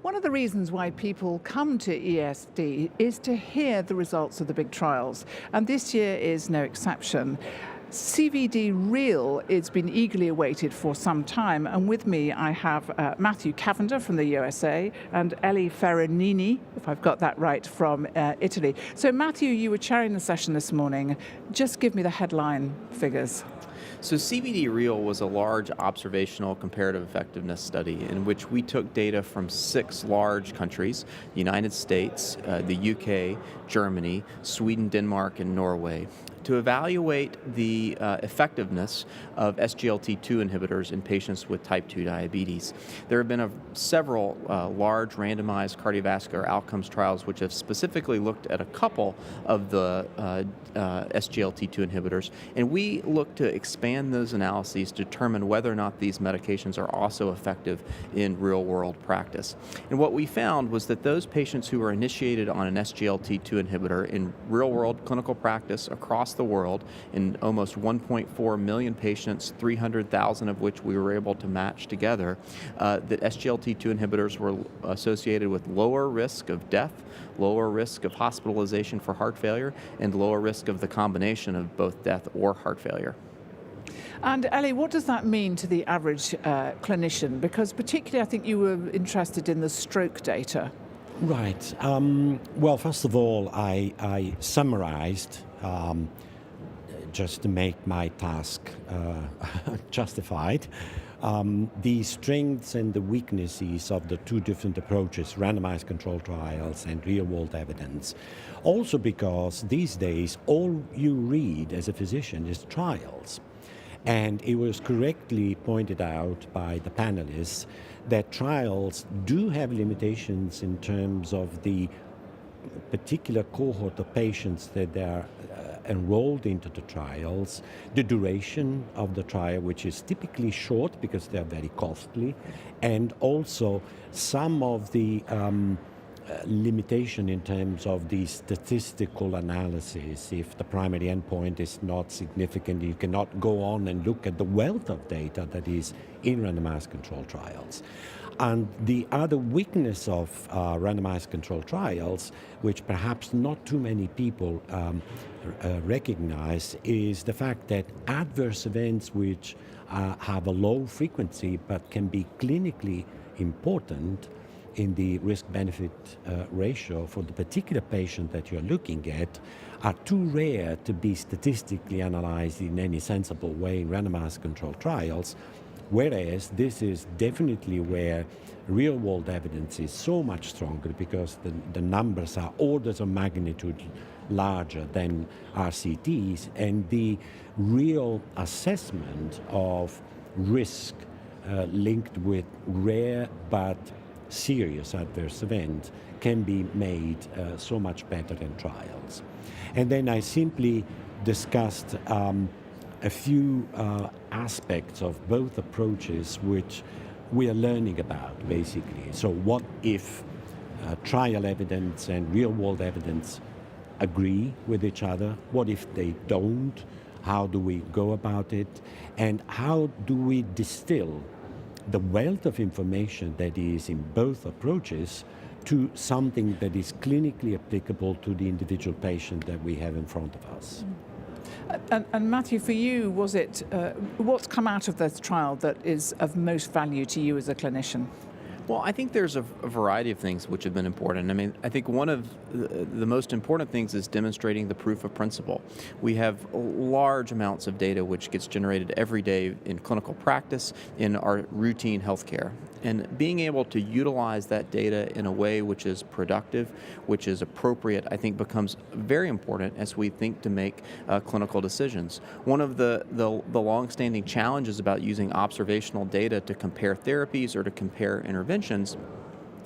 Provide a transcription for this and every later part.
One of the reasons why people come to EASD is to hear the results of the big trials, and this year is no exception. CVD-REAL has been eagerly awaited for some time, and with me I have Matthew Cavender from the USA and Ferranini, if I've got that right, from Italy. So Matthew, you were chairing the session this morning. Just give me the headline figures. So CVD-REAL was a large observational comparative effectiveness study in which we took data from 6 large countries: the United States, the UK, Germany, Sweden, Denmark, and Norway, to evaluate the effectiveness of SGLT2 inhibitors in patients with type 2 diabetes. There have been several large randomized cardiovascular outcomes trials which have specifically looked at a couple of the SGLT2 inhibitors, and we look to expand those analyses to determine whether or not these medications are also effective in real-world practice. And what we found was that those patients who were initiated on an SGLT2 inhibitor in real-world clinical practice across the world, in almost 1.4 million patients, 300,000 of which we were able to match together, that SGLT2 inhibitors were associated with lower risk of death, lower risk of hospitalization for heart failure, and lower risk of the combination of both death or heart failure. And Ellie, what does that mean to the average clinician? Because particularly I think you were interested in the stroke data. Right. Well, first of all, I summarized, just to make my task justified, the strengths and the weaknesses of the 2 different approaches, randomized controlled trials and real-world evidence. Also because these days all you read as a physician is trials. And it was correctly pointed out by the panelists that trials do have limitations in terms of the particular cohort of patients that are enrolled into the trials, the duration of the trial, which is typically short because they're very costly, and also some of the limitation in terms of the statistical analysis. If the primary endpoint is not significant, you cannot go on and look at the wealth of data that is in randomized controlled trials. And the other weakness of randomized controlled trials, which perhaps not too many people recognize, is the fact that adverse events which have a low frequency but can be clinically important in the risk-benefit ratio for the particular patient that you're looking at are too rare to be statistically analyzed in any sensible way in randomized controlled trials, whereas this is definitely where real-world evidence is so much stronger because the numbers are orders of magnitude larger than RCTs, and the real assessment of risk linked with rare but serious adverse event can be made so much better than trials. And then I simply discussed a few aspects of both approaches which we are learning about, basically. So what if trial evidence and real-world evidence agree with each other? What if they don't? How do we go about it? And how do we distill the wealth of information that is in both approaches to something that is clinically applicable to the individual patient that we have in front of us? And Matthew, for you, was it what's come out of this trial that is of most value to you as a clinician? Well, I think there's a variety of things which have been important. I mean, I think one of the most important things is demonstrating the proof of principle. We have large amounts of data which gets generated every day in clinical practice, in our routine healthcare. And being able to utilize that data in a way which is productive, which is appropriate, I think becomes very important as we think to make clinical decisions. One of the long-standing challenges about using observational data to compare therapies or to compare interventions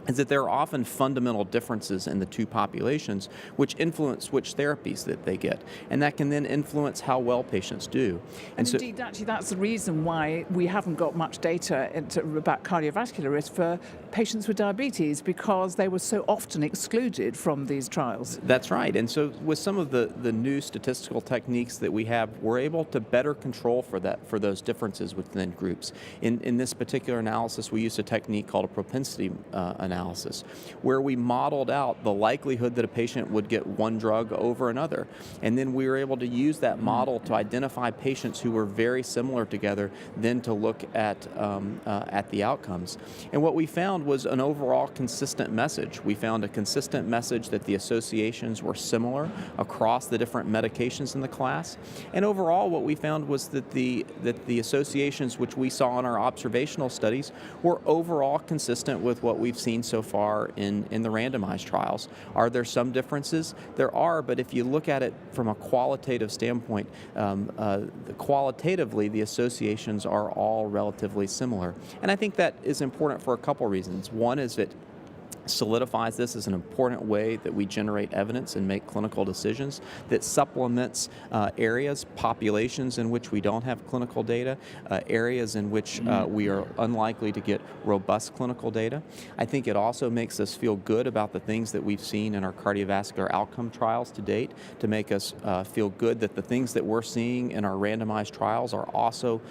is that there are often fundamental differences in the 2 populations which influence which therapies that they get. And that can then influence how well patients do. And so, indeed, actually, that's the reason why we haven't got much data about cardiovascular risk for patients with diabetes, because they were so often excluded from these trials. That's right. And so with some of the new statistical techniques that we have, we're able to better control for those differences within groups. In this particular analysis, we used a technique called a propensity analysis, analysis, where we modeled out the likelihood that a patient would get one drug over another. And then we were able to use that model to identify patients who were very similar together, then to look at the outcomes. And what we found was an overall consistent message. We found a consistent message that the associations were similar across the different medications in the class. And overall, what we found was that the associations which we saw in our observational studies were overall consistent with what we've seen so far in the randomized trials. Are there some differences? There are, but if you look at it from a qualitative standpoint, qualitatively the associations are all relatively similar. And I think that is important for a couple reasons. One is that solidifies this as an important way that we generate evidence and make clinical decisions, that supplements areas, populations in which we don't have clinical data, areas in which we are unlikely to get robust clinical data. I think it also makes us feel good about the things that we've seen in our cardiovascular outcome trials to date, to make us feel good that the things that we're seeing in our randomized trials are also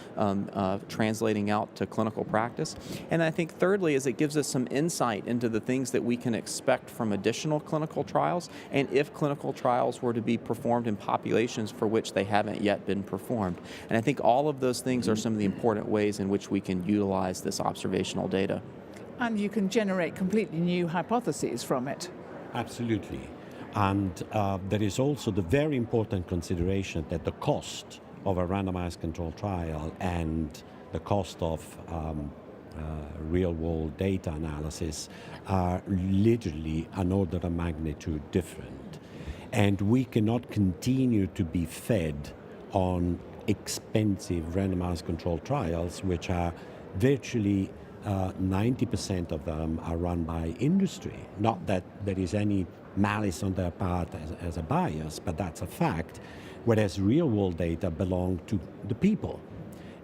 translating out to clinical practice. And I think thirdly is it gives us some insight into the things that we can expect from additional clinical trials, and if clinical trials were to be performed in populations for which they haven't yet been performed. And I think all of those things are some of the important ways in which we can utilize this observational data. And you can generate completely new hypotheses from it. Absolutely. And there is also the very important consideration that the cost of a randomized controlled trial and the cost of real-world data analysis are literally an order of magnitude different. And we cannot continue to be fed on expensive randomized controlled trials, which are virtually 90% of them are run by industry. Not that there is any malice on their part as a bias, but that's a fact, whereas real-world data belong to the people.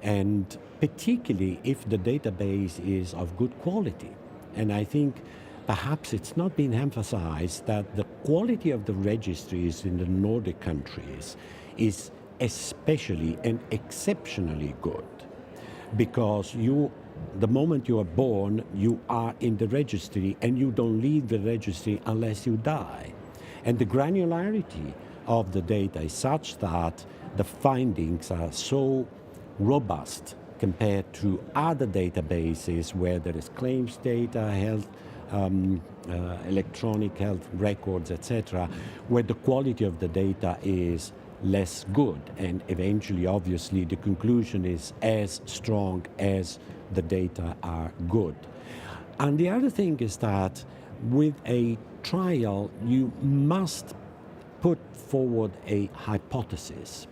And particularly if the database is of good quality. And I think perhaps it's not been emphasized that the quality of the registries in the Nordic countries is especially and exceptionally good, because the moment you are born, you are in the registry and you don't leave the registry unless you die. And the granularity of the data is such that the findings are so robust compared to other databases where there is claims data, health, electronic health records, etc., where the quality of the data is less good. And eventually, obviously, the conclusion is as strong as the data are good. And the other thing is that with a trial, you must put forward a hypothesis.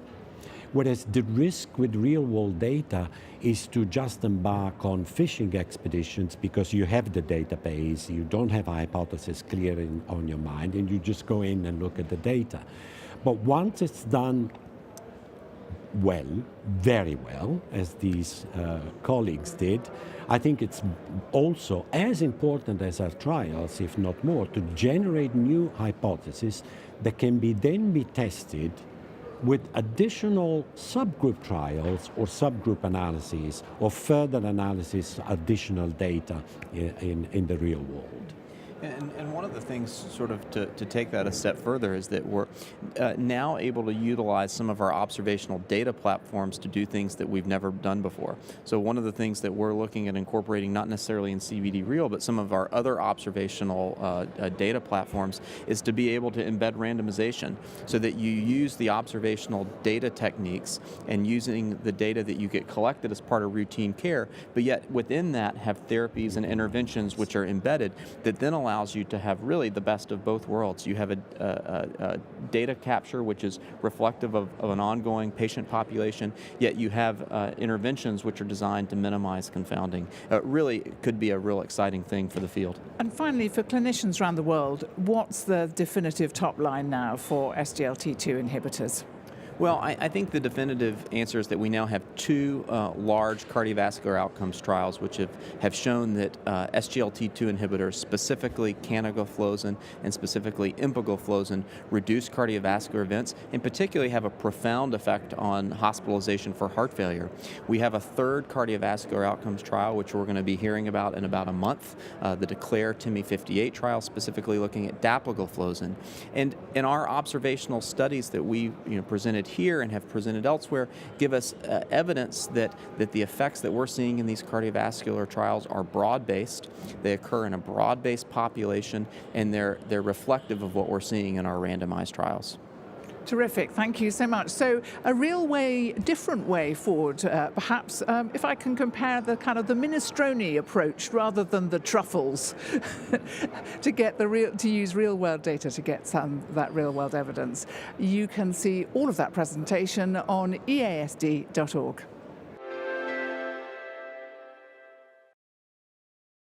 Whereas the risk with real-world data is to just embark on fishing expeditions because you have the database, you don't have a hypothesis clear on your mind, and you just go in and look at the data. But once it's done well, very well, as these colleagues did, I think it's also as important as our trials, if not more, to generate new hypotheses that can then be tested with additional subgroup trials or subgroup analyses or further analysis, additional data in the real world. And one of the things sort of to take that a step further is that we're now able to utilize some of our observational data platforms to do things that we've never done before. So one of the things that we're looking at incorporating, not necessarily in CVD-REAL, but some of our other observational data platforms, is to be able to embed randomization so that you use the observational data techniques and using the data that you get collected as part of routine care, but yet within that have therapies and interventions which are embedded that then allows you to have really the best of both worlds. You have a data capture which is reflective of an ongoing patient population, yet you have interventions which are designed to minimize confounding. Really could be a real exciting thing for the field. And finally, for clinicians around the world, what's the definitive top line now for SGLT2 inhibitors? Well, I think the definitive answer is that we now have two large cardiovascular outcomes trials which have shown that SGLT2 inhibitors, specifically canagliflozin and specifically empagliflozin, reduce cardiovascular events and particularly have a profound effect on hospitalization for heart failure. We have a third cardiovascular outcomes trial which we're going to be hearing about in about a month, the DECLARE TIMI 58 trial, specifically looking at dapagliflozin. And in our observational studies that we presented here and have presented elsewhere give us evidence that the effects that we're seeing in these cardiovascular trials are broad-based. They occur in a broad-based population, and they're reflective of what we're seeing in our randomized trials. Terrific, thank you so much. So a real way, different way forward, perhaps, if I can compare the kind of the minestrone approach rather than the truffles, to use real-world data to get that real-world evidence. You can see all of that presentation on EASD.org.